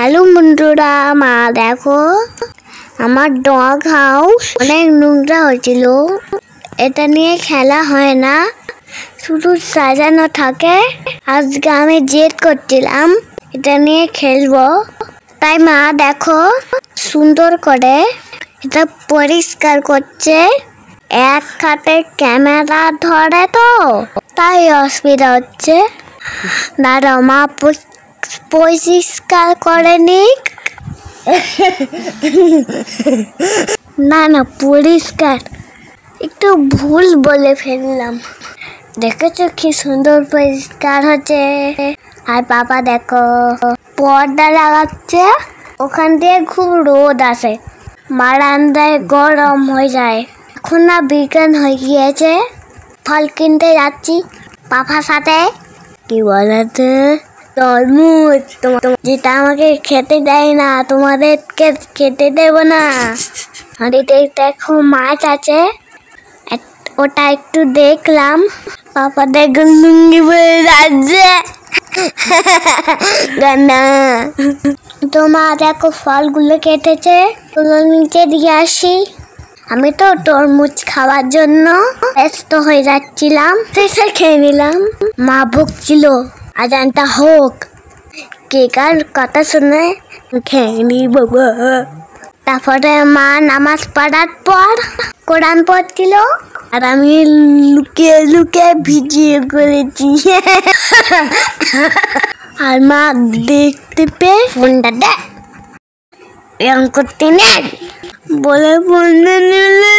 Hello বন্ধুরা, মা দেখো আমার ডগ হাউস অনেক নোংরা হয়েছিল। এটা নিয়ে খেলা হয় না, শুধু সাজানো থাকে। আজকে আমি জেদ করছিলাম এটা নিয়ে খেলবো, তাই মা দেখো সুন্দর করে এটা পরিষ্কার করছে। এক হাতে ক্যামেরা ধরে তো তাই অসুবিধা হচ্ছে। দাঁড়াও মা পরিষ্কার করে নিক। না পরিষ্কার একটু ভুল বলে ফেললাম। দেখেছো কি সুন্দর পরিষ্কার হচ্ছে। আর বাবা দেখো পর্দা লাগাচ্ছে, ওখান দিয়ে খুব রোদ আসে, বারান্দায় গরম হয়ে যায়। এখন না বিকেল হয়ে গিয়েছে, ফল কিনতে যাচ্ছি পাপার সাথে। কি বলতো তরমুজ, যেটা আমাকে খেতে দেয় না, তোমাদেরকে খেতে দেব না। আর দেখো মাছ আছে, ওটা একটু দেখলাম। পাপা দেখুন লুঙ্গি পরে যাচ্ছে। তো মা দেখো ফলগুলো কেটেছে, ওগুলো নিচে দিয়ে আসি। আমি তো তরমুজ খাওয়ার জন্য ব্যস্ত হয়ে যাচ্ছিলাম, শেষে খেয়ে নিলাম। মা বকছিল আজানটা হোক, কেকার কথা শুনে খেয়ে নি বাবা। তারপরে মা নামাজ পড়ার পর কোরআন পড়ছিল, আর আমি লুকিয়ে লুকিয়ে ভিডিও করেছি। আর মা দেখতে পেয়ে ফোনটা দে এরকম করতে নেই বলে ফোনটা নিলে।